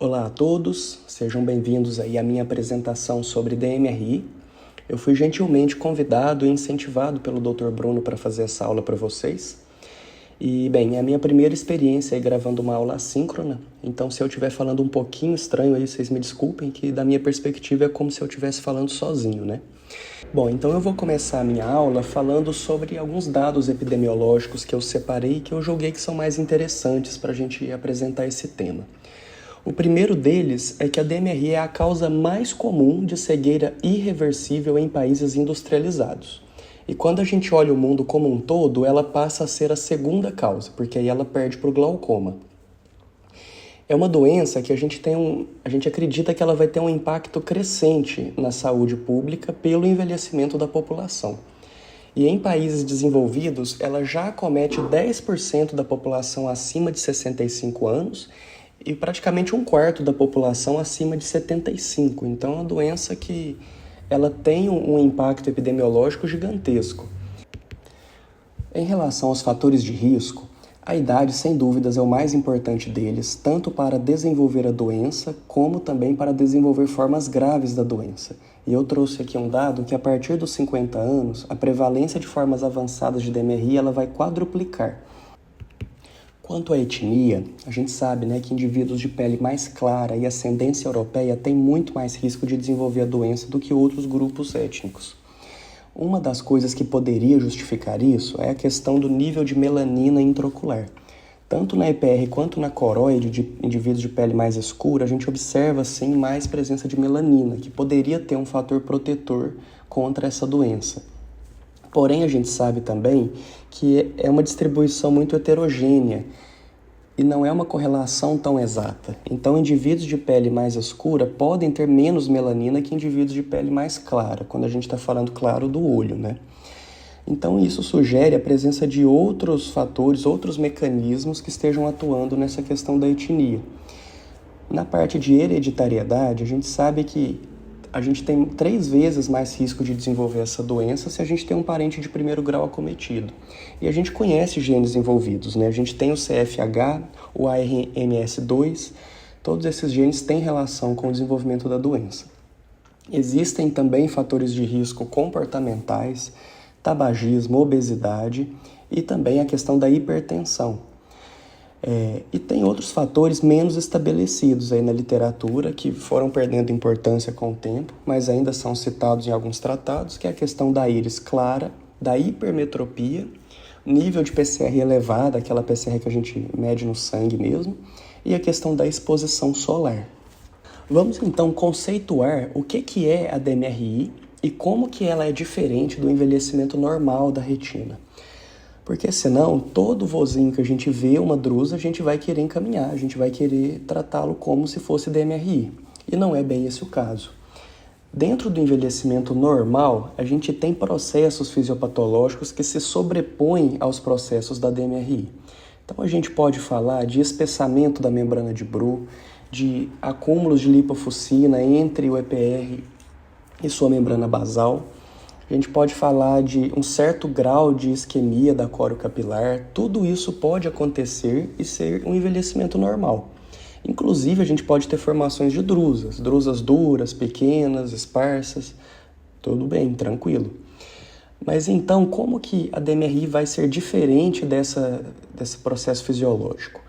Olá a todos, sejam bem-vindos aí à minha apresentação sobre DMRI. Eu fui gentilmente convidado e incentivado pelo Dr. Bruno para fazer essa aula para vocês. E, bem, é a minha primeira experiência aí gravando uma aula assíncrona, então se eu estiver falando um pouquinho estranho aí, vocês me desculpem, que da minha perspectiva é como se eu estivesse falando sozinho, né? Bom, então eu vou começar a minha aula falando sobre alguns dados epidemiológicos que eu separei e que eu julguei que são mais interessantes para a gente apresentar esse tema. O primeiro deles é que a DMRI é a causa mais comum de cegueira irreversível em países industrializados. E quando a gente olha o mundo como um todo, ela passa a ser a segunda causa, porque aí ela perde para o glaucoma. É uma doença que a gente acredita que ela vai ter um impacto crescente na saúde pública pelo envelhecimento da população. E em países desenvolvidos, ela já acomete 10% da população acima de 65 anos e praticamente um quarto da população acima de 75. Então é uma doença que ela tem um impacto epidemiológico gigantesco. Em relação aos fatores de risco, a idade, sem dúvidas, é o mais importante deles, tanto para desenvolver a doença, como também para desenvolver formas graves da doença. E eu trouxe aqui um dado que a partir dos 50 anos, a prevalência de formas avançadas de DMRI ela vai quadruplicar. Quanto à etnia, a gente sabe, que indivíduos de pele mais clara e ascendência europeia têm muito mais risco de desenvolver a doença do que outros grupos étnicos. Uma das coisas que poderia justificar isso é a questão do nível de melanina intraocular. Tanto na EPR quanto na coroide de indivíduos de pele mais escura, a gente observa, sim, mais presença de melanina, que poderia ter um fator protetor contra essa doença. Porém, a gente sabe também que é uma distribuição muito heterogênea e não é uma correlação tão exata. Então, indivíduos de pele mais escura podem ter menos melanina que indivíduos de pele mais clara, quando a gente está falando, claro, do olho, Então, isso sugere a presença de outros fatores, outros mecanismos que estejam atuando nessa questão da etnia. Na parte de hereditariedade, a gente sabe que a gente tem 3 vezes mais risco de desenvolver essa doença se a gente tem um parente de primeiro grau acometido. E a gente conhece genes envolvidos, A gente tem o CFH, o ARMS2, todos esses genes têm relação com o desenvolvimento da doença. Existem também fatores de risco comportamentais, tabagismo, obesidade e também a questão da hipertensão. E tem outros fatores menos estabelecidos aí na literatura que foram perdendo importância com o tempo, mas ainda são citados em alguns tratados, que é a questão da íris clara, da hipermetropia, nível de PCR elevado, aquela PCR que a gente mede no sangue mesmo, e a questão da exposição solar. Vamos então conceituar o que é a DMRI e como que ela é diferente do envelhecimento normal da retina. Porque senão, todo vozinho que a gente vê uma drusa, a gente vai querer encaminhar, a gente vai querer tratá-lo como se fosse DMRI. E não é bem esse o caso. Dentro do envelhecimento normal, a gente tem processos fisiopatológicos que se sobrepõem aos processos da DMRI. Então a gente pode falar de espessamento da membrana de Bruch, de acúmulos de lipofuscina entre o EPR e sua membrana basal. A gente pode falar de um certo grau de isquemia da coriocapilar. Tudo isso pode acontecer e ser um envelhecimento normal. Inclusive, a gente pode ter formações de drusas duras, pequenas, esparsas. Tudo bem, tranquilo. Mas então, como que a DMRI vai ser diferente desse processo fisiológico?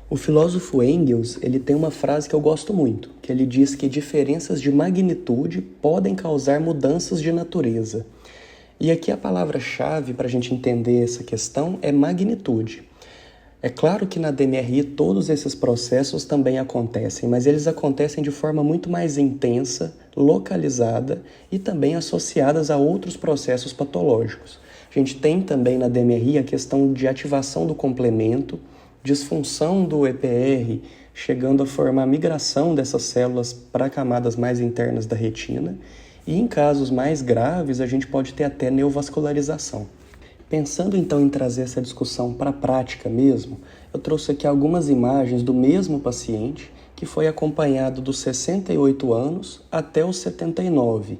O filósofo Engels, ele tem uma frase que eu gosto muito, que ele diz que diferenças de magnitude podem causar mudanças de natureza. E aqui a palavra-chave para a gente entender essa questão é magnitude. É claro que na DMRI todos esses processos também acontecem, mas eles acontecem de forma muito mais intensa, localizada e também associadas a outros processos patológicos. A gente tem também na DMRI a questão de ativação do complemento, disfunção do EPR, chegando a formar migração dessas células para camadas mais internas da retina, e em casos mais graves a gente pode ter até neovascularização. Pensando então em trazer essa discussão para a prática mesmo, eu trouxe aqui algumas imagens do mesmo paciente que foi acompanhado dos 68 anos até os 79.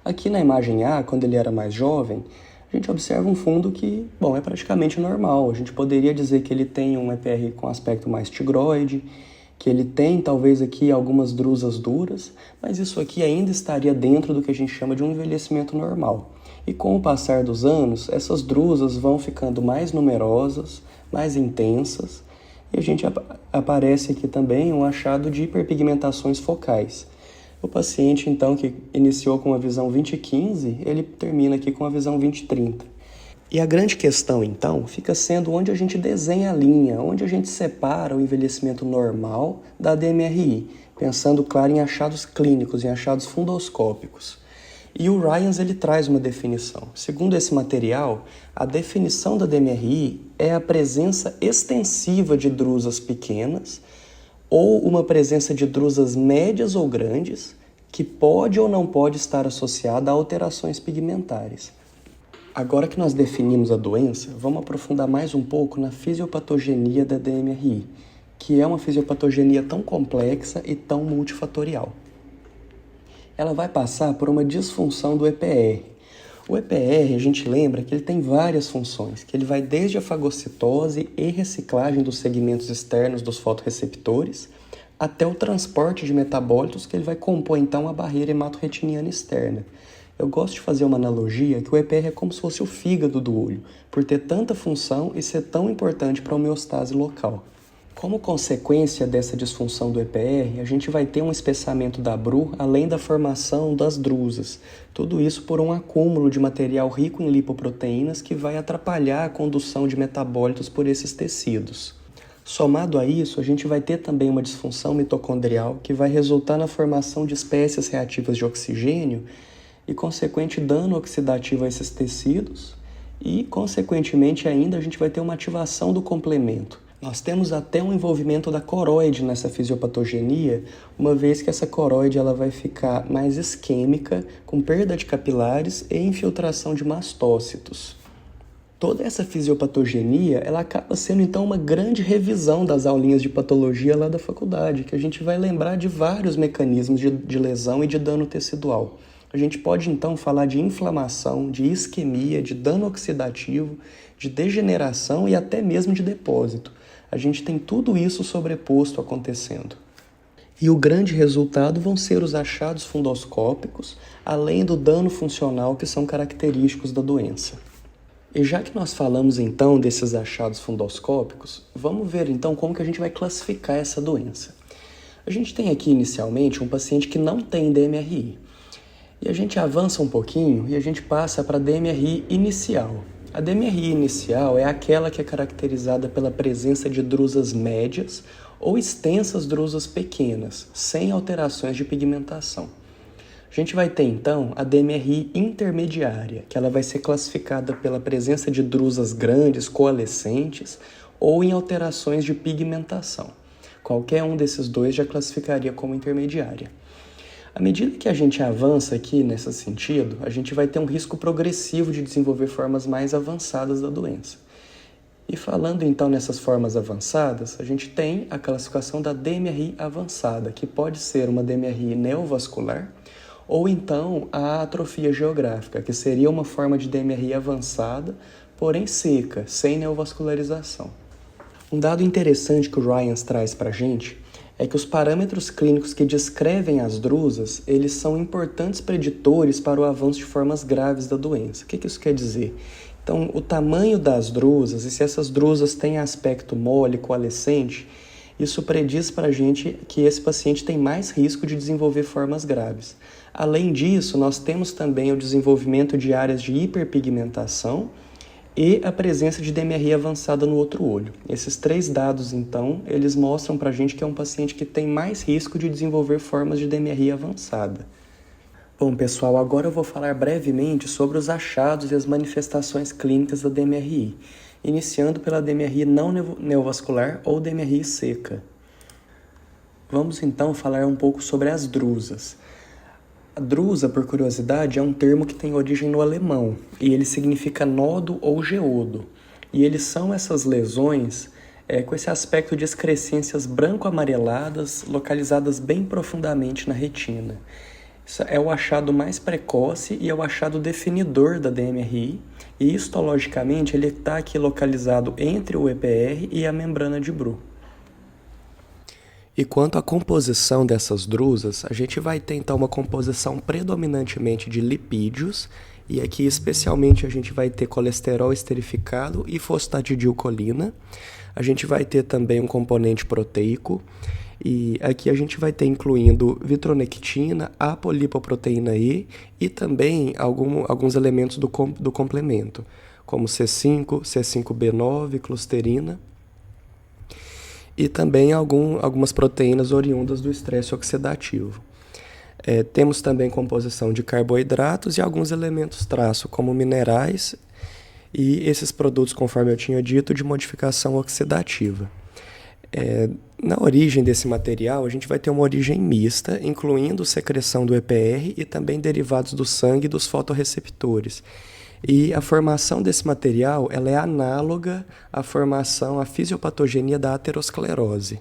Aqui na imagem A, quando ele era mais jovem, a gente observa um fundo que, bom, é praticamente normal. A gente poderia dizer que ele tem um EPR com aspecto mais tigroide, que ele tem talvez aqui algumas drusas duras, mas isso aqui ainda estaria dentro do que a gente chama de um envelhecimento normal. E com o passar dos anos, essas drusas vão ficando mais numerosas, mais intensas, e a gente aparece aqui também um achado de hiperpigmentações focais. O paciente, então, que iniciou com a visão 20/15, ele termina aqui com a visão 20/30. E a grande questão, então, fica sendo onde a gente desenha a linha, onde a gente separa o envelhecimento normal da DMRI, pensando, claro, em achados clínicos, em achados fundoscópicos. E o Ryans ele traz uma definição. Segundo esse material, a definição da DMRI é a presença extensiva de drusas pequenas ou uma presença de drusas médias ou grandes que pode ou não pode estar associada a alterações pigmentares. Agora que nós definimos a doença, vamos aprofundar mais um pouco na fisiopatogenia da DMRI, que é uma fisiopatogenia tão complexa e tão multifatorial. Ela vai passar por uma disfunção do EPR. O EPR, a gente lembra que ele tem várias funções, que ele vai desde a fagocitose e reciclagem dos segmentos externos dos fotorreceptores, até o transporte de metabólitos, que ele vai compor então a barreira hematorretiniana externa. Eu gosto de fazer uma analogia que o EPR é como se fosse o fígado do olho, por ter tanta função e ser tão importante para a homeostase local. Como consequência dessa disfunção do EPR, a gente vai ter um espessamento da BRU além da formação das drusas. Tudo isso por um acúmulo de material rico em lipoproteínas que vai atrapalhar a condução de metabólitos por esses tecidos. Somado a isso, a gente vai ter também uma disfunção mitocondrial que vai resultar na formação de espécies reativas de oxigênio e consequente dano oxidativo a esses tecidos e, consequentemente ainda, a gente vai ter uma ativação do complemento. Nós temos até um envolvimento da coroide nessa fisiopatogenia, uma vez que essa coroide ela vai ficar mais isquêmica, com perda de capilares e infiltração de mastócitos. Toda essa fisiopatogenia ela acaba sendo então uma grande revisão das aulinhas de patologia lá da faculdade, que a gente vai lembrar de vários mecanismos de lesão e de dano tecidual. A gente pode então falar de inflamação, de isquemia, de dano oxidativo, de degeneração e até mesmo de depósito. A gente tem tudo isso sobreposto acontecendo. E o grande resultado vão ser os achados fundoscópicos, além do dano funcional que são característicos da doença. E já que nós falamos então desses achados fundoscópicos, vamos ver então como que a gente vai classificar essa doença. A gente tem aqui inicialmente um paciente que não tem DMRI. E a gente avança um pouquinho e a gente passa para a DMRI inicial. A DMRI inicial é aquela que é caracterizada pela presença de drusas médias ou extensas drusas pequenas, sem alterações de pigmentação. A gente vai ter então a DMRI intermediária, que ela vai ser classificada pela presença de drusas grandes, coalescentes ou em alterações de pigmentação. Qualquer um desses dois já classificaria como intermediária. À medida que a gente avança aqui nesse sentido, a gente vai ter um risco progressivo de desenvolver formas mais avançadas da doença. E falando então nessas formas avançadas, a gente tem a classificação da DMRI avançada, que pode ser uma DMRI neovascular, ou então a atrofia geográfica, que seria uma forma de DMRI avançada, porém seca, sem neovascularização. Um dado interessante que o Ryans traz para a gente é que os parâmetros clínicos que descrevem as drusas, eles são importantes preditores para o avanço de formas graves da doença. O que isso quer dizer? Então, o tamanho das drusas, e se essas drusas têm aspecto mole, coalescente, isso prediz para a gente que esse paciente tem mais risco de desenvolver formas graves. Além disso, nós temos também o desenvolvimento de áreas de hiperpigmentação e a presença de DMRI avançada no outro olho. Esses três dados, então, eles mostram para a gente que é um paciente que tem mais risco de desenvolver formas de DMRI avançada. Bom, pessoal, agora eu vou falar brevemente sobre os achados e as manifestações clínicas da DMRI, iniciando pela DMRI não neovascular ou DMRI seca. Vamos, então, falar um pouco sobre as drusas. A drusa, por curiosidade, é um termo que tem origem no alemão, e ele significa nodo ou geodo. E eles são essas lesões com esse aspecto de excrescências branco-amareladas, localizadas bem profundamente na retina. Isso é o achado mais precoce e é o achado definidor da DMRI, e histologicamente ele está aqui localizado entre o EPR e a membrana de Bru. E quanto à composição dessas drusas, a gente vai ter então uma composição predominantemente de lipídios, e aqui especialmente a gente vai ter colesterol esterificado e fosfatidilcolina. A gente vai ter também um componente proteico, e aqui a gente vai ter incluindo vitronectina, apolipoproteína e também alguns elementos do complemento, como C5, C5b9, clusterina, e também algumas proteínas oriundas do estresse oxidativo. Temos também composição de carboidratos e alguns elementos traço, como minerais e esses produtos, conforme eu tinha dito, de modificação oxidativa. Na origem desse material, a gente vai ter uma origem mista, incluindo secreção do EPR e também derivados do sangue e dos fotorreceptores. E a formação desse material ela é análoga à fisiopatogenia da aterosclerose.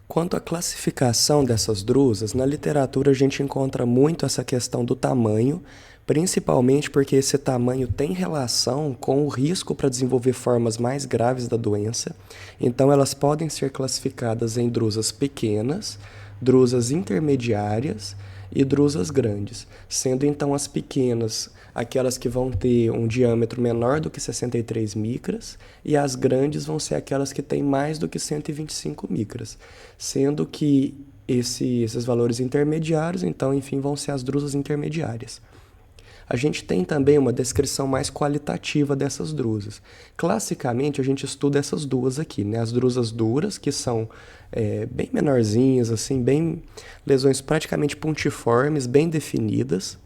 Quanto à classificação dessas drusas, na literatura a gente encontra muito essa questão do tamanho, principalmente porque esse tamanho tem relação com o risco para desenvolver formas mais graves da doença. Então, elas podem ser classificadas em drusas pequenas, drusas intermediárias e drusas grandes, sendo então as pequenas aquelas que vão ter um diâmetro menor do que 63 micras e as grandes vão ser aquelas que têm mais do que 125 micras, sendo que esses valores intermediários, então, enfim, vão ser as drusas intermediárias. A gente tem também uma descrição mais qualitativa dessas drusas. Classicamente, a gente estuda essas duas aqui, né? As drusas duras, que são bem menorzinhas, assim, bem lesões praticamente pontiformes, bem definidas.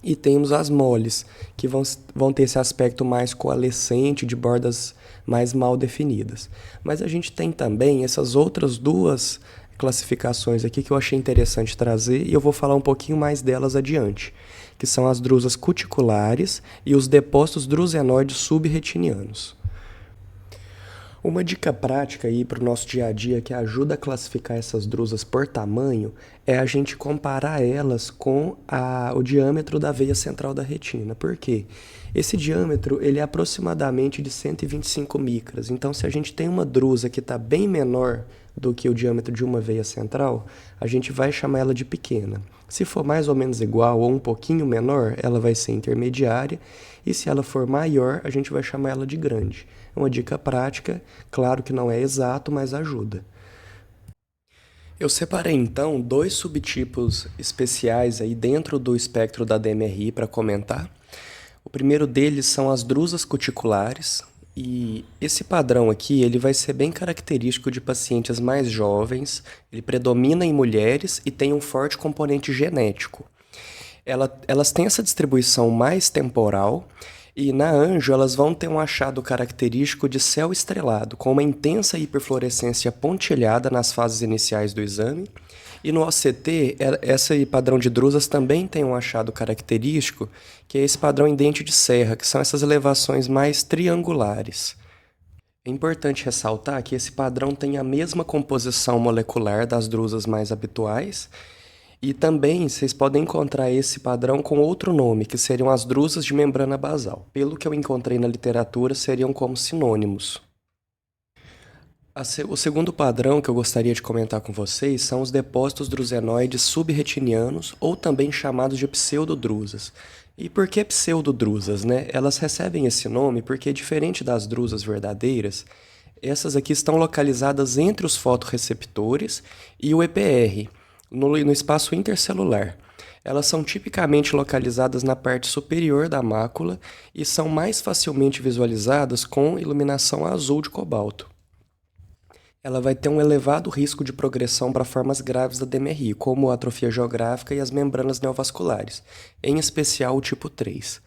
E temos as moles, que vão ter esse aspecto mais coalescente, de bordas mais mal definidas. Mas a gente tem também essas outras duas classificações aqui que eu achei interessante trazer e eu vou falar um pouquinho mais delas adiante, que são as drusas cuticulares e os depósitos drusenoides subretinianos. Uma dica prática aí para o nosso dia a dia que ajuda a classificar essas drusas por tamanho é a gente comparar elas com o diâmetro da veia central da retina. Por quê? Esse diâmetro ele é aproximadamente de 125 micras. Então, se a gente tem uma drusa que está bem menor do que o diâmetro de uma veia central, a gente vai chamar ela de pequena. Se for mais ou menos igual ou um pouquinho menor, ela vai ser intermediária. E se ela for maior, a gente vai chamar ela de grande. É uma dica prática, claro que não é exato, mas ajuda. Eu separei então dois subtipos especiais aí dentro do espectro da DMRI para comentar. O primeiro deles são as drusas cuticulares, e esse padrão aqui ele vai ser bem característico de pacientes mais jovens, ele predomina em mulheres e tem um forte componente genético. Elas têm essa distribuição mais temporal, e na anjo elas vão ter um achado característico de céu estrelado, com uma intensa hiperfluorescência pontilhada nas fases iniciais do exame. E no OCT, esse padrão de drusas também tem um achado característico, que é esse padrão em dente de serra, que são essas elevações mais triangulares. É importante ressaltar que esse padrão tem a mesma composição molecular das drusas mais habituais, e também vocês podem encontrar esse padrão com outro nome, que seriam as drusas de membrana basal. Pelo que eu encontrei na literatura, seriam como sinônimos. O segundo padrão que eu gostaria de comentar com vocês são os depósitos drusenoides subretinianos, ou também chamados de pseudodrusas. E por que pseudodrusas, né? Elas recebem esse nome porque, diferente das drusas verdadeiras, essas aqui estão localizadas entre os fotorreceptores e o EPR, no espaço intercelular. Elas são tipicamente localizadas na parte superior da mácula e são mais facilmente visualizadas com iluminação azul de cobalto. Ela vai ter um elevado risco de progressão para formas graves da DMRI, como a atrofia geográfica e as membranas neovasculares, em especial o tipo 3.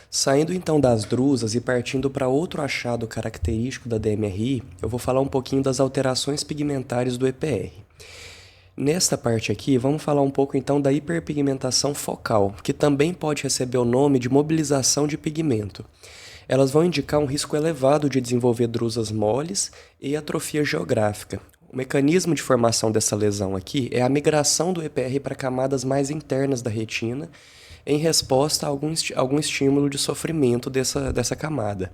Saindo então das drusas e partindo para outro achado característico da DMRI, eu vou falar um pouquinho das alterações pigmentares do EPR. Nesta parte aqui, vamos falar um pouco então da hiperpigmentação focal, que também pode receber o nome de mobilização de pigmento. Elas vão indicar um risco elevado de desenvolver drusas moles e atrofia geográfica. O mecanismo de formação dessa lesão aqui é a migração do EPR para camadas mais internas da retina, em resposta a algum estímulo de sofrimento dessa camada.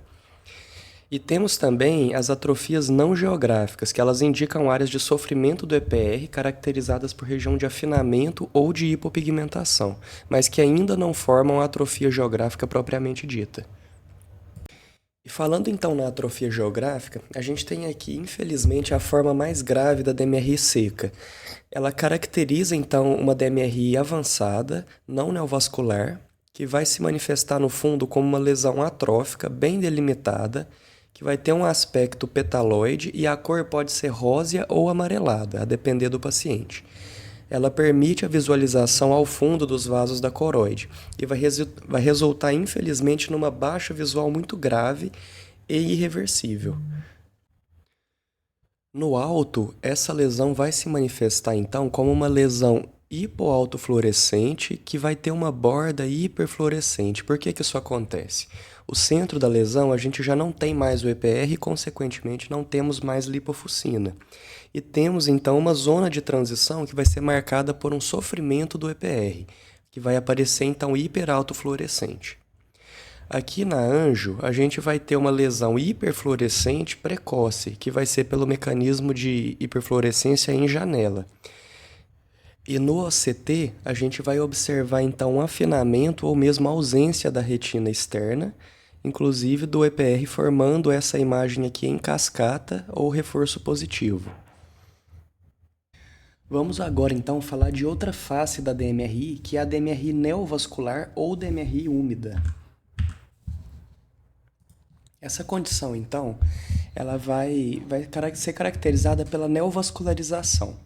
E temos também as atrofias não geográficas, que elas indicam áreas de sofrimento do EPR caracterizadas por região de afinamento ou de hipopigmentação, mas que ainda não formam a atrofia geográfica propriamente dita. E falando então na atrofia geográfica, a gente tem aqui, infelizmente, a forma mais grave da DMRI seca. Ela caracteriza então uma DMRI avançada, não neovascular, que vai se manifestar no fundo como uma lesão atrófica bem delimitada, que vai ter um aspecto petaloide e a cor pode ser rósea ou amarelada, a depender do paciente. Ela permite a visualização ao fundo dos vasos da coroide e vai resultar, infelizmente, numa baixa visual muito grave e irreversível. No alto, essa lesão vai se manifestar então como uma lesão hipoautofluorescente que vai ter uma borda hiperfluorescente. Por que isso acontece? O centro da lesão, a gente já não tem mais o EPR e, consequentemente, não temos mais lipofuscina. E temos, então, uma zona de transição que vai ser marcada por um sofrimento do EPR, que vai aparecer, então, hiperautofluorescente. Aqui na anjo, a gente vai ter uma lesão hiperfluorescente precoce, que vai ser pelo mecanismo de hiperfluorescência em janela. E no OCT, a gente vai observar então um afinamento ou mesmo ausência da retina externa, inclusive do EPR formando essa imagem aqui em cascata ou reforço positivo. Vamos agora então falar de outra face da DMRI, que é a DMRI neovascular ou DMRI úmida. Essa condição, então, ela vai ser caracterizada pela neovascularização.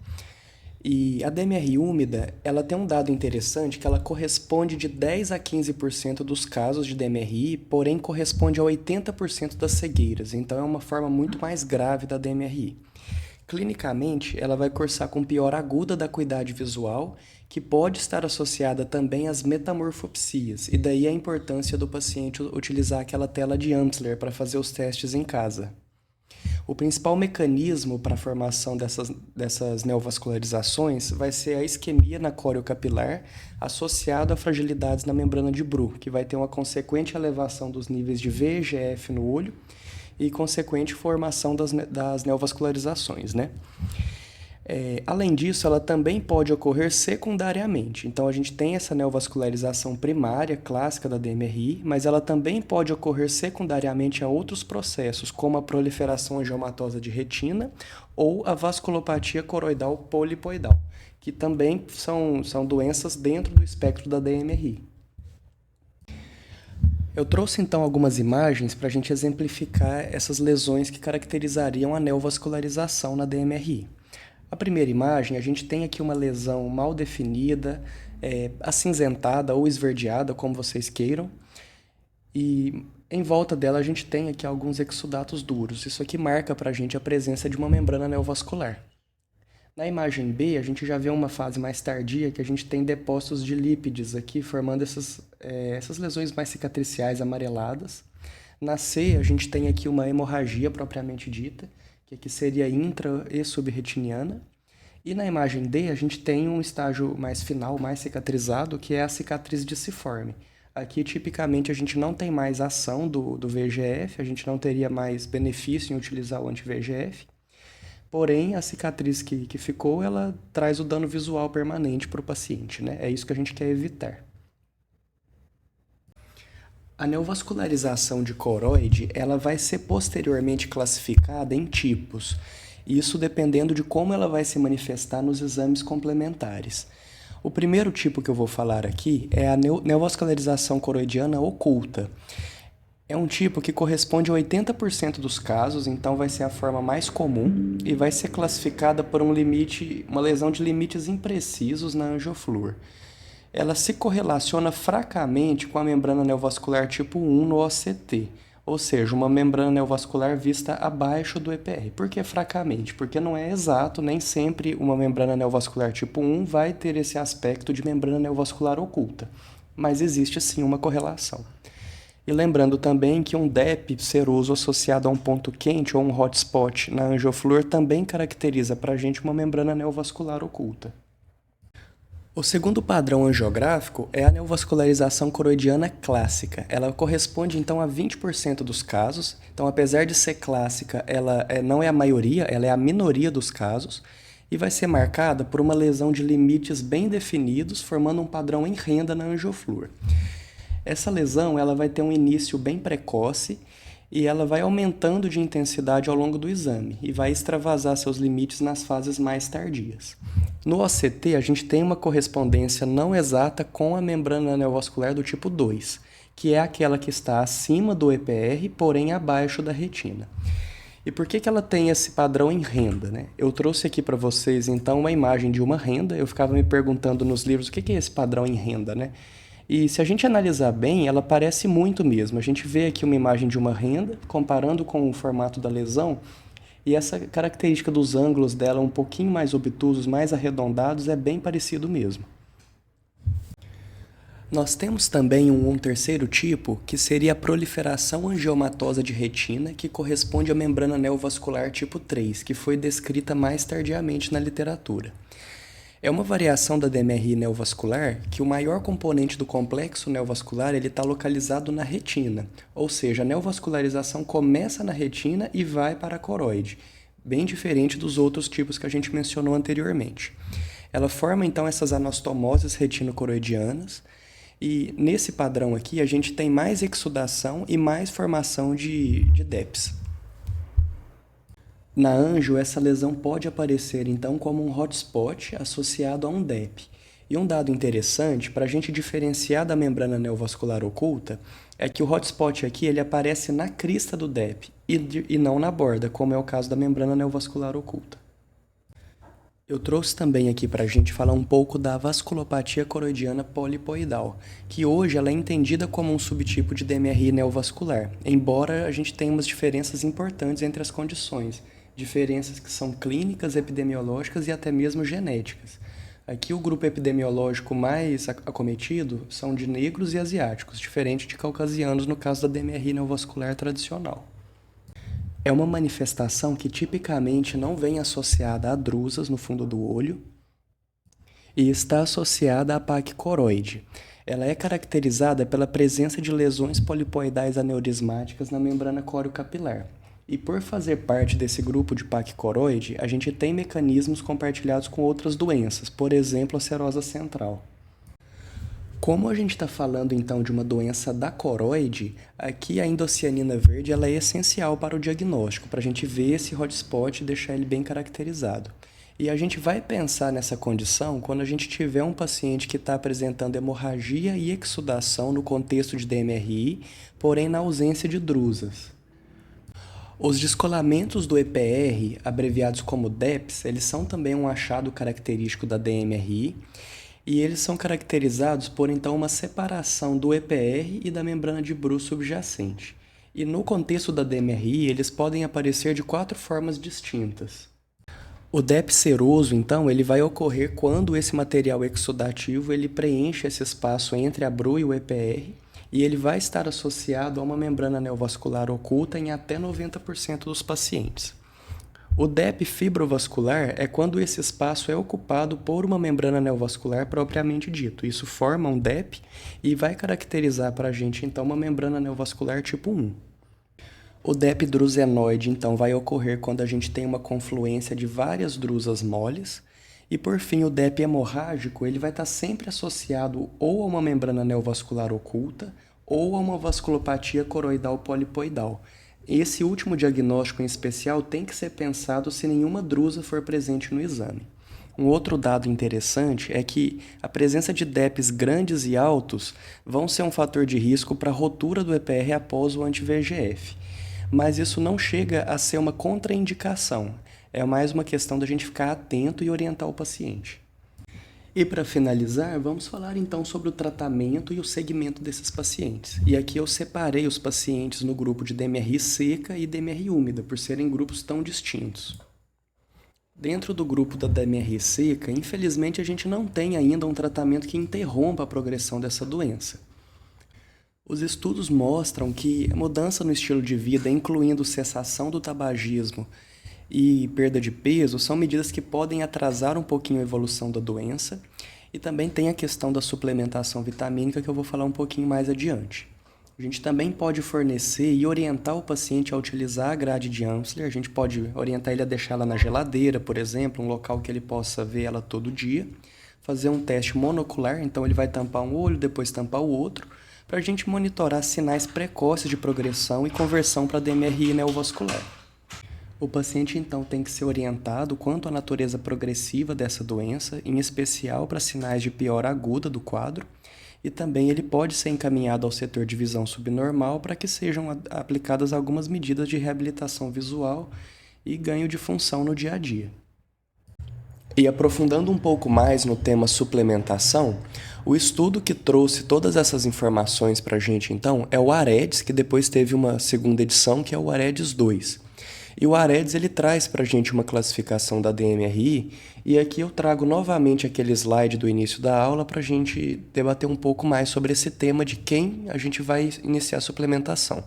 E a DMRI úmida, ela tem um dado interessante que ela corresponde de 10 a 15% dos casos de DMRI, porém corresponde a 80% das cegueiras. Então é uma forma muito mais grave da DMRI. Clinicamente, ela vai cursar com piora aguda da acuidade visual, que pode estar associada também às metamorfopsias, e daí a importância do paciente utilizar aquela tela de Amsler para fazer os testes em casa. O principal mecanismo para a formação dessas neovascularizações vai ser a isquemia na coreo-capilar associada a fragilidades na membrana de Bru, que vai ter uma consequente elevação dos níveis de VEGF no olho e consequente formação das neovascularizações, né? Além disso, ela também pode ocorrer secundariamente. Então, a gente tem essa neovascularização primária, clássica da DMRI, mas ela também pode ocorrer secundariamente a outros processos, como a proliferação angiomatosa de retina ou a vasculopatia coroidal polipoidal, que também são doenças dentro do espectro da DMRI. Eu trouxe então algumas imagens para a gente exemplificar essas lesões que caracterizariam a neovascularização na DMRI. A primeira imagem, a gente tem aqui uma lesão mal definida, acinzentada ou esverdeada, como vocês queiram, e em volta dela a gente tem aqui alguns exudatos duros. Isso aqui marca para a gente a presença de uma membrana neovascular. Na imagem B, a gente já vê uma fase mais tardia que a gente tem depósitos de lípides aqui, formando essas lesões mais cicatriciais amareladas. Na C, a gente tem aqui uma hemorragia propriamente dita, que aqui seria intra- e subretiniana. E na imagem D, a gente tem um estágio mais final, mais cicatrizado, que é a cicatriz disciforme. Aqui, tipicamente, a gente não tem mais ação do VEGF, a gente não teria mais benefício em utilizar o anti-VEGF. Porém, a cicatriz que ficou, ela traz o dano visual permanente para o paciente, né? É isso que a gente quer evitar. A neovascularização de coroide, ela vai ser posteriormente classificada em tipos, isso dependendo de como ela vai se manifestar nos exames complementares. O primeiro tipo que eu vou falar aqui é a neovascularização coroidiana oculta. É um tipo que corresponde a 80% dos casos, então vai ser a forma mais comum e vai ser classificada por uma lesão de limites imprecisos na angioflúor. Ela se correlaciona fracamente com a membrana neovascular tipo 1 no OCT, ou seja, uma membrana neovascular vista abaixo do EPR. Por que fracamente? Porque não é exato, nem sempre uma membrana neovascular tipo 1 vai ter esse aspecto de membrana neovascular oculta, mas existe sim uma correlação. E lembrando também que um DEP seroso associado a um ponto quente ou um hotspot na angioflúor também caracteriza para a gente uma membrana neovascular oculta. O segundo padrão angiográfico é a neovascularização coroidiana clássica. Ela corresponde então a 20% dos casos. Então, apesar de ser clássica, ela não é a maioria, ela é a minoria dos casos e vai ser marcada por uma lesão de limites bem definidos, formando um padrão em renda na angioflúor. Essa lesão ela vai ter um início bem precoce e ela vai aumentando de intensidade ao longo do exame e vai extravasar seus limites nas fases mais tardias. No OCT, a gente tem uma correspondência não exata com a membrana neovascular do tipo 2, que é aquela que está acima do EPR, porém abaixo da retina. E por que ela tem esse padrão em renda, né? Eu trouxe aqui para vocês, então, uma imagem de uma renda. Eu ficava me perguntando nos livros o que é esse padrão em renda, né? E se a gente analisar bem, ela parece muito mesmo. A gente vê aqui uma imagem de uma renda, comparando com o formato da lesão, e essa característica dos ângulos dela um pouquinho mais obtusos, mais arredondados, é bem parecido mesmo. Nós temos também um terceiro tipo, que seria a proliferação angiomatosa de retina, que corresponde à membrana neovascular tipo 3, que foi descrita mais tardiamente na literatura. É uma variação da DMRI neovascular que o maior componente do complexo neovascular está localizado na retina, ou seja, a neovascularização começa na retina e vai para a coroide, bem diferente dos outros tipos que a gente mencionou anteriormente. Ela forma então essas anastomoses retinocoroidianas e nesse padrão aqui a gente tem mais exudação e mais formação de DEPs. Na anjo, essa lesão pode aparecer, então, como um hotspot associado a um DEP. E um dado interessante, para a gente diferenciar da membrana neovascular oculta, é que o hotspot aqui ele aparece na crista do DEP e não na borda, como é o caso da membrana neovascular oculta. Eu trouxe também aqui para a gente falar um pouco da vasculopatia coroidiana polipoidal, que hoje ela é entendida como um subtipo de DMRI neovascular, embora a gente tenha umas diferenças importantes entre as condições, diferenças que são clínicas, epidemiológicas e até mesmo genéticas. Aqui o grupo epidemiológico mais acometido são de negros e asiáticos, diferente de caucasianos no caso da DMRI neovascular tradicional. É uma manifestação que tipicamente não vem associada a drusas no fundo do olho e está associada à PAC coroide. Ela é caracterizada pela presença de lesões polipoidais aneurismáticas na membrana coriocapilar. E por fazer parte desse grupo de PAC coroide, a gente tem mecanismos compartilhados com outras doenças, por exemplo, a serosa central. Como a gente está falando então de uma doença da coroide, aqui a indocianina verde ela é essencial para o diagnóstico, para a gente ver esse hotspot e deixar ele bem caracterizado. E a gente vai pensar nessa condição quando a gente tiver um paciente que está apresentando hemorragia e exudação no contexto de DMRI, porém na ausência de drusas. Os descolamentos do EPR, abreviados como DEPs, eles são também um achado característico da DMRI e eles são caracterizados por, então, uma separação do EPR e da membrana de Bruch subjacente. E no contexto da DMRI, eles podem aparecer de 4 formas distintas. O DEP seroso, então, ele vai ocorrer quando esse material exudativo ele preenche esse espaço entre a Bruch e o EPR, e ele vai estar associado a uma membrana neovascular oculta em até 90% dos pacientes. O DEP fibrovascular é quando esse espaço é ocupado por uma membrana neovascular propriamente dito. Isso forma um DEP e vai caracterizar para a gente, então, uma membrana neovascular tipo 1. O DEP drusenoide, então, vai ocorrer quando a gente tem uma confluência de várias drusas moles. E, por fim, o DEP hemorrágico ele vai estar sempre associado ou a uma membrana neovascular oculta ou a uma vasculopatia coroidal polipoidal. Esse último diagnóstico em especial tem que ser pensado se nenhuma drusa for presente no exame. Um outro dado interessante é que a presença de DEPs grandes e altos vão ser um fator de risco para a rotura do EPR após o anti-VEGF. Mas isso não chega a ser uma contraindicação. É mais uma questão da gente ficar atento e orientar o paciente. E para finalizar, vamos falar então sobre o tratamento e o segmento desses pacientes. E aqui eu separei os pacientes no grupo de DMRI seca e DMRI úmida, por serem grupos tão distintos. Dentro do grupo da DMRI seca, infelizmente a gente não tem ainda um tratamento que interrompa a progressão dessa doença. Os estudos mostram que a mudança no estilo de vida, incluindo cessação do tabagismo e perda de peso, são medidas que podem atrasar um pouquinho a evolução da doença E também tem a questão da suplementação vitamínica que eu vou falar um pouquinho mais adiante. A gente também pode fornecer e orientar o paciente a utilizar a grade de Amsler. A gente pode orientar ele a deixá-la na geladeira, por exemplo, um local que ele possa ver ela todo dia. Fazer um teste monocular, então ele vai tampar um olho, depois tampar o outro, para a gente monitorar sinais precoces de progressão e conversão para DMRI neovascular. O paciente, então, tem que ser orientado quanto à natureza progressiva dessa doença, em especial para sinais de piora aguda do quadro, e também ele pode ser encaminhado ao setor de visão subnormal para que sejam aplicadas algumas medidas de reabilitação visual e ganho de função no dia a dia. E aprofundando um pouco mais no tema suplementação, o estudo que trouxe todas essas informações para a gente, então, é o AREDS, que depois teve uma segunda edição, que é o AREDS 2. E o AREDS ele traz para a gente uma classificação da DMRI, e aqui eu trago novamente aquele slide do início da aula para a gente debater um pouco mais sobre esse tema de quem a gente vai iniciar a suplementação.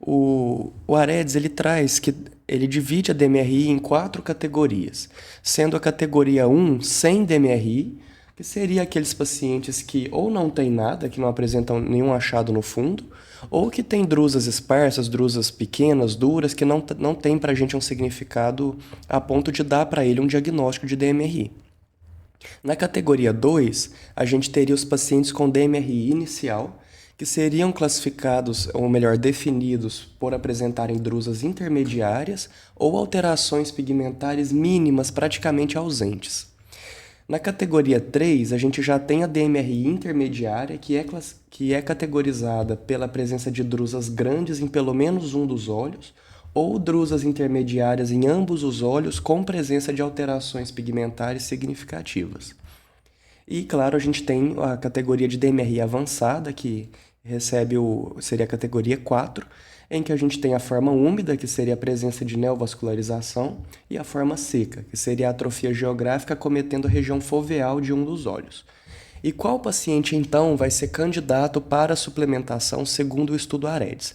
O AREDS ele traz que ele divide a DMRI em 4 categorias, sendo a categoria 1 sem DMRI, que seria aqueles pacientes que ou não têm nada, que não apresentam nenhum achado no fundo, ou que têm drusas esparsas, drusas pequenas, duras, que não tem para a gente um significado a ponto de dar para ele um diagnóstico de DMRI. Na categoria 2, a gente teria os pacientes com DMRI inicial, que seriam classificados, ou melhor, definidos por apresentarem drusas intermediárias ou alterações pigmentares mínimas praticamente ausentes. Na categoria 3, a gente já tem a DMRI intermediária, que é categorizada pela presença de drusas grandes em pelo menos um dos olhos, ou drusas intermediárias em ambos os olhos com presença de alterações pigmentares significativas. E, claro, a gente tem a categoria de DMRI avançada, que seria a categoria 4, em que a gente tem a forma úmida, que seria a presença de neovascularização, e a forma seca, que seria a atrofia geográfica cometendo a região foveal de um dos olhos. E qual paciente, então, vai ser candidato para a suplementação segundo o estudo AREDS?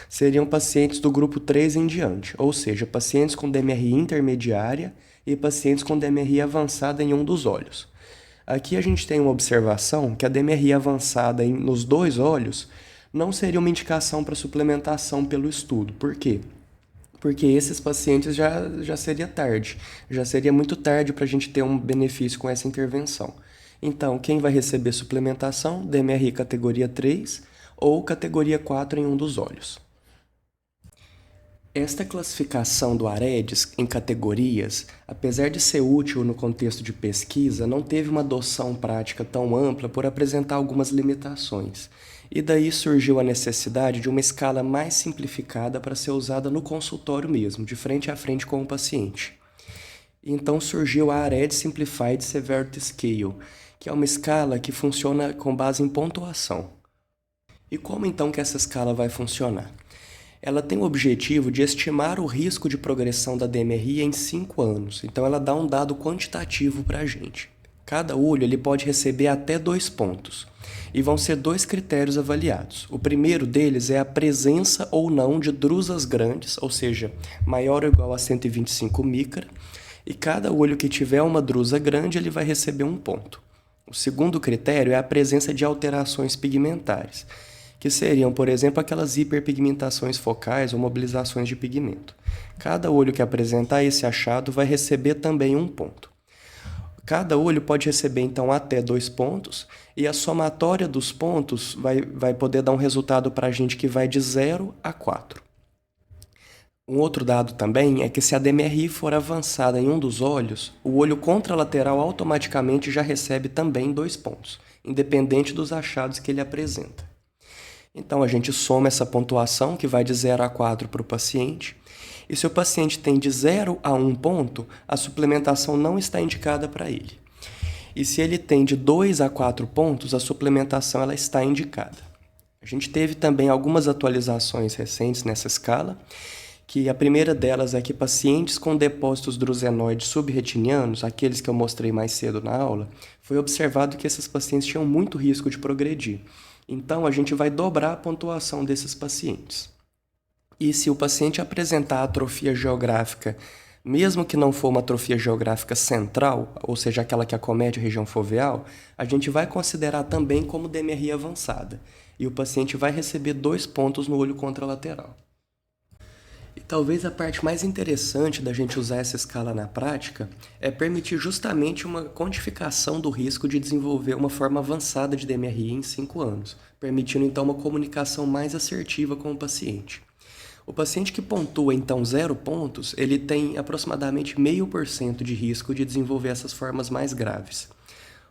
Seriam pacientes do grupo 3 em diante, ou seja, pacientes com DMRI intermediária e pacientes com DMRI avançada em um dos olhos. Aqui a gente tem uma observação que a DMRI avançada nos 2 olhos não seria uma indicação para suplementação pelo estudo. Por quê? Porque esses pacientes já seria tarde, já seria muito tarde para a gente ter um benefício com essa intervenção. Então, quem vai receber suplementação? DMRI categoria 3 ou categoria 4 em um dos olhos. Esta classificação do AREDS em categorias, apesar de ser útil no contexto de pesquisa, não teve uma adoção prática tão ampla por apresentar algumas limitações. E daí surgiu a necessidade de uma escala mais simplificada para ser usada no consultório mesmo, de frente a frente com o paciente. Então surgiu a AREDS Simplified Severity Scale, que é uma escala que funciona com base em pontuação. E como então que essa escala vai funcionar? Ela tem o objetivo de estimar o risco de progressão da DMRI em 5 anos, então ela dá um dado quantitativo para a gente. Cada olho ele pode receber até 2 pontos, e vão ser 2 critérios avaliados. O primeiro deles é a presença ou não de drusas grandes, ou seja, maior ou igual a 125 micra, e cada olho que tiver uma drusa grande ele vai receber 1 ponto. O segundo critério é a presença de alterações pigmentares, que seriam, por exemplo, aquelas hiperpigmentações focais ou mobilizações de pigmento. Cada olho que apresentar esse achado vai receber também 1 ponto. Cada olho pode receber, então, até 2 pontos, e a somatória dos pontos vai poder dar um resultado para a gente que vai de 0 a 4. Um outro dado também é que se a DMRI for avançada em um dos olhos, o olho contralateral automaticamente já recebe também 2 pontos, independente dos achados que ele apresenta. Então, a gente soma essa pontuação, que vai de 0 a 4 para o paciente, e se o paciente tem de 0 a 1 ponto, a suplementação não está indicada para ele. E se ele tem de 2 a 4 pontos, a suplementação ela está indicada. A gente teve também algumas atualizações recentes nessa escala, que a primeira delas é que pacientes com depósitos drusenoides subretinianos, aqueles que eu mostrei mais cedo na aula, foi observado que esses pacientes tinham muito risco de progredir. Então, a gente vai dobrar a pontuação desses pacientes. E se o paciente apresentar atrofia geográfica Mesmo que não for uma atrofia geográfica central, ou seja, aquela que acomete a região foveal, a gente vai considerar também como DMRI avançada, e o paciente vai receber 2 pontos no olho contralateral. E talvez a parte mais interessante da gente usar essa escala na prática é permitir justamente uma quantificação do risco de desenvolver uma forma avançada de DMRI em 5 anos, permitindo então uma comunicação mais assertiva com o paciente. O paciente que pontua então 0 pontos, ele tem aproximadamente 0,5% de risco de desenvolver essas formas mais graves.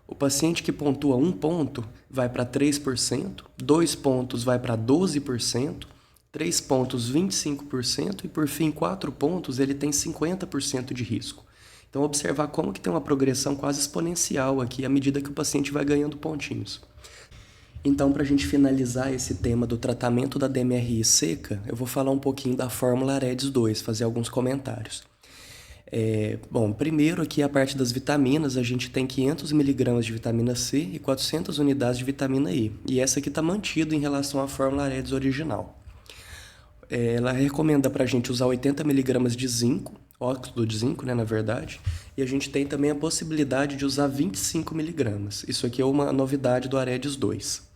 O paciente que pontua 1 ponto vai para 3%, 2 pontos vai para 12%, 3 pontos 25% e por fim 4 pontos ele tem 50% de risco. Então observar como que tem uma progressão quase exponencial aqui à medida que o paciente vai ganhando pontinhos. Então, para a gente finalizar esse tema do tratamento da DMRI seca, eu vou falar um pouquinho da fórmula AREDS 2, fazer alguns comentários. Bom, primeiro aqui a parte das vitaminas, a gente tem 500 mg de vitamina C e 400 unidades de vitamina E. E essa aqui está mantida em relação à fórmula AREDS original. Ela recomenda para a gente usar 80 mg de zinco, óxido de zinco, né, na verdade, e a gente tem também a possibilidade de usar 25 mg. Isso aqui é uma novidade do AREDS 2.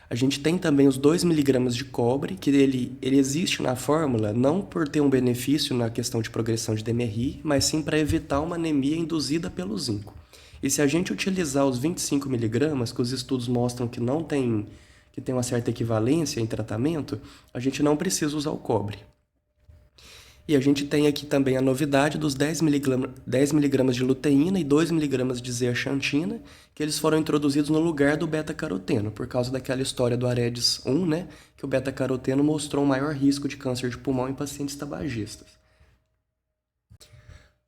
A gente tem também os 2 mg de cobre, que ele existe na fórmula não por ter um benefício na questão de progressão de DMRI, mas sim para evitar uma anemia induzida pelo zinco. E se a gente utilizar os 25 mg, que os estudos mostram que tem uma certa equivalência em tratamento, a gente não precisa usar o cobre. E a gente tem aqui também a novidade dos 10 mg de luteína e 2 mg de zeaxantina, que eles foram introduzidos no lugar do beta-caroteno, por causa daquela história do AREDS 1, né, que o beta-caroteno mostrou um maior risco de câncer de pulmão em pacientes tabagistas.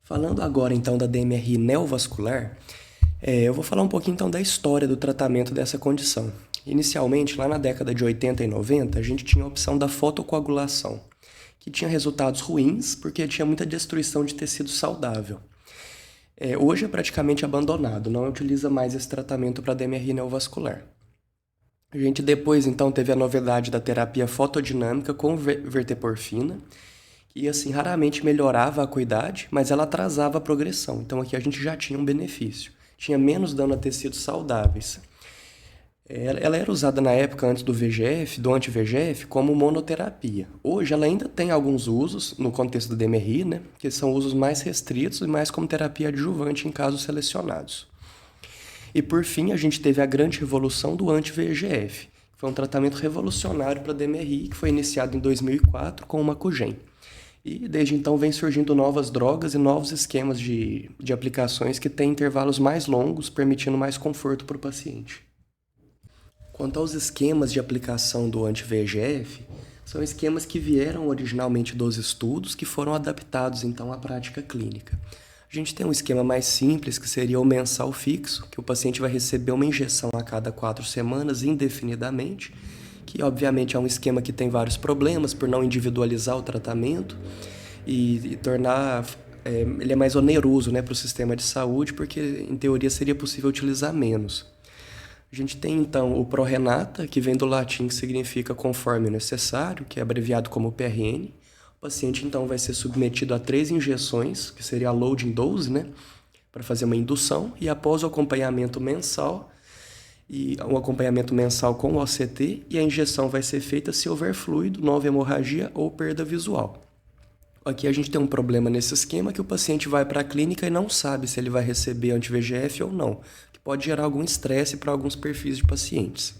Falando agora então da DMRI neovascular, eu vou falar um pouquinho então da história do tratamento dessa condição. Inicialmente, lá na década de 80 e 90, a gente tinha a opção da fotocoagulação, que tinha resultados ruins porque tinha muita destruição de tecido saudável. Hoje é praticamente abandonado, não utiliza mais esse tratamento para DMRI neovascular. A gente depois então teve a novidade da terapia fotodinâmica com verteporfina, que assim raramente melhorava a acuidade, mas ela atrasava a progressão. Então aqui a gente já tinha um benefício, tinha menos dano a tecidos saudáveis. Ela era usada na época antes do VEGF, do anti-VEGF, como monoterapia. Hoje ela ainda tem alguns usos no contexto do DMRI, né, que são usos mais restritos e mais como terapia adjuvante em casos selecionados. E por fim, a gente teve a grande revolução do anti-VEGF, que foi um tratamento revolucionário para DMRI, que foi iniciado em 2004 com o Macugen. E desde então vem surgindo novas drogas e novos esquemas de aplicações que têm intervalos mais longos, permitindo mais conforto para o paciente. Quanto aos esquemas de aplicação do anti-VEGF, são esquemas que vieram originalmente dos estudos que foram adaptados então à prática clínica. A gente tem um esquema mais simples, que seria o mensal fixo, que o paciente vai receber uma injeção a cada 4 semanas indefinidamente, que obviamente é um esquema que tem vários problemas por não individualizar o tratamento e tornar ele é mais oneroso, né, para o sistema de saúde, porque em teoria seria possível utilizar menos. A gente tem então o Prorenata, que vem do latim, que significa conforme o necessário, que é abreviado como PRN. O paciente então vai ser submetido a 3 injeções, que seria a loading dose, né, para fazer uma indução, e após o acompanhamento mensal, e um acompanhamento mensal com o OCT, e a injeção vai ser feita se houver fluido, nova hemorragia ou perda visual. Aqui a gente tem um problema nesse esquema que o paciente vai para a clínica e não sabe se ele vai receber anti-VEGF ou não, que pode gerar algum estresse para alguns perfis de pacientes.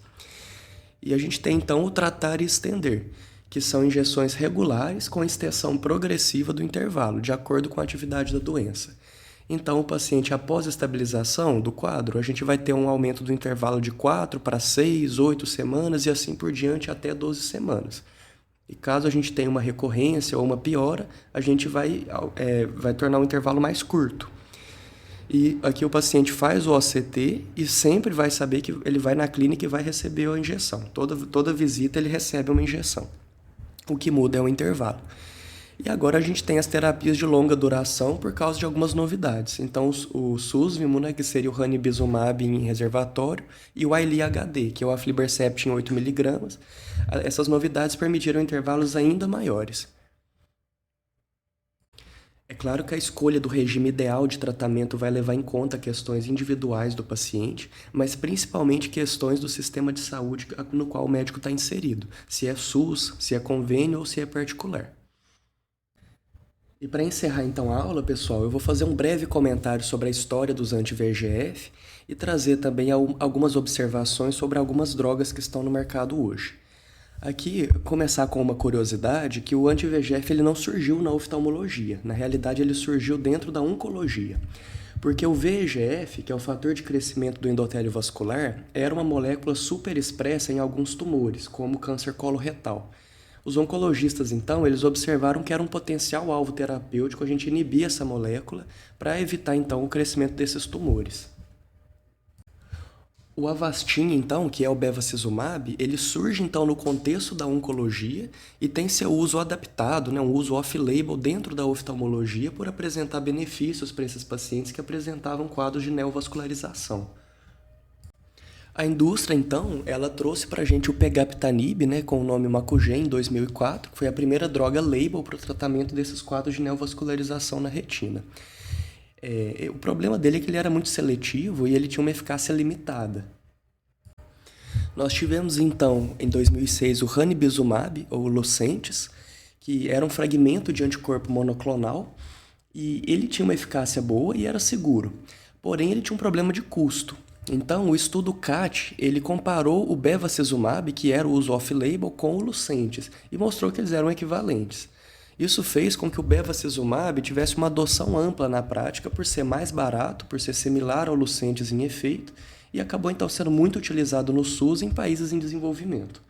E a gente tem então o tratar e estender, que são injeções regulares com extensão progressiva do intervalo, de acordo com a atividade da doença. Então, o paciente, após a estabilização do quadro, a gente vai ter um aumento do intervalo de 4 para 6, 8 semanas e assim por diante até 12 semanas. E caso a gente tenha uma recorrência ou uma piora, a gente vai tornar o intervalo mais curto. E aqui o paciente faz o OCT e sempre vai saber que ele vai na clínica e vai receber a injeção. Toda visita ele recebe uma injeção. O que muda é o intervalo. E agora a gente tem as terapias de longa duração por causa de algumas novidades. Então, o Susvimo, né, que seria o ranibizumab em reservatório, e o Eylea HD, que é o aflibercept em 8 mg. Essas novidades permitiram intervalos ainda maiores. É É claro que a escolha do regime ideal de tratamento vai levar em conta questões individuais do paciente, mas principalmente questões do sistema de saúde no qual o médico está inserido, se é SUS, se é convênio ou se é particular. E para encerrar então a aula, pessoal, eu vou fazer um breve comentário sobre a história dos anti-VEGF e trazer também algumas observações sobre algumas drogas que estão no mercado hoje. Aqui, começar com uma curiosidade, que o anti-VEGF ele não surgiu na oftalmologia, na realidade ele surgiu dentro da oncologia. Porque o VEGF, que é o fator de crescimento do endotélio vascular, era uma molécula superexpressa em alguns tumores, como o câncer coloretal. Os oncologistas, então, eles observaram que era um potencial alvo terapêutico a gente inibir essa molécula para evitar, então, o crescimento desses tumores. O Avastin, então, que é o bevacizumab, ele surge, então, no contexto da oncologia e tem seu uso adaptado, né, um uso off-label dentro da oftalmologia por apresentar benefícios para esses pacientes que apresentavam quadros de neovascularização. A indústria, então, ela trouxe para a gente o pegaptanib, né, com o nome Macugen, em 2004, que foi a primeira droga label para o tratamento desses quadros de neovascularização na retina. O problema dele é que ele era muito seletivo e ele tinha uma eficácia limitada. Nós tivemos, então, em 2006, o ranibizumab, ou Lucentis, que era um fragmento de anticorpo monoclonal, e ele tinha uma eficácia boa e era seguro. Porém, ele tinha um problema de custo. Então, o estudo CATT, ele comparou o bevacizumab, que era o uso off-label, com o Lucentis, e mostrou que eles eram equivalentes. Isso fez com que o bevacizumab tivesse uma adoção ampla na prática por ser mais barato, por ser similar ao Lucentis em efeito, e acabou então sendo muito utilizado no SUS em países em desenvolvimento.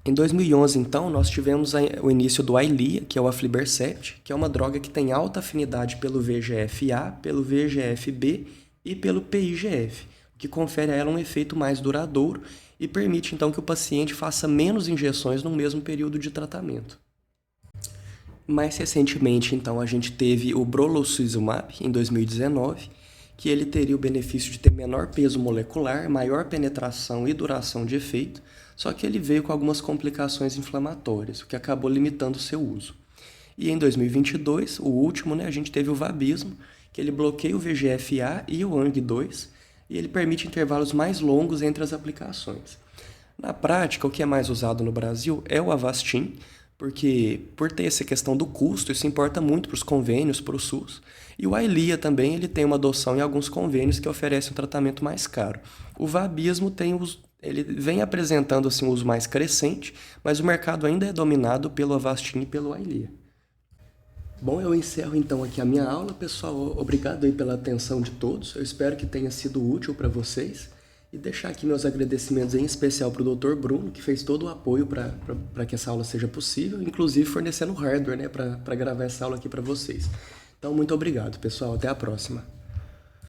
Em 2011, então, nós tivemos o início do Eylea, que é o aflibercept, que é uma droga que tem alta afinidade pelo VEGF-A, pelo VEGF-B e pelo PIGF, o que confere a ela um efeito mais duradouro e permite então que o paciente faça menos injeções no mesmo período de tratamento. Mais recentemente, então, a gente teve o brolucizumab, em 2019, que ele teria o benefício de ter menor peso molecular, maior penetração e duração de efeito, só que ele veio com algumas complicações inflamatórias, o que acabou limitando o seu uso. E em 2022, o último, né, a gente teve o Vabysmo, que ele bloqueia o VEGF-A e o ANG2, e ele permite intervalos mais longos entre as aplicações. Na prática, o que é mais usado no Brasil é o Avastin, porque por ter essa questão do custo, isso importa muito para os convênios, para o SUS. E o Eylea também ele tem uma adoção em alguns convênios que oferecem um tratamento mais caro. O Vabysmo ele vem apresentando assim, um uso mais crescente, mas o mercado ainda é dominado pelo Avastin e pelo Eylea. Bom, eu encerro então aqui a minha aula, pessoal. Obrigado aí pela atenção de todos. Eu espero que tenha sido útil para vocês. E deixar aqui meus agradecimentos em especial para o Dr. Bruno, que fez todo o apoio para que essa aula seja possível, inclusive fornecendo hardware, né, para gravar essa aula aqui para vocês. Então, muito obrigado, pessoal. Até a próxima.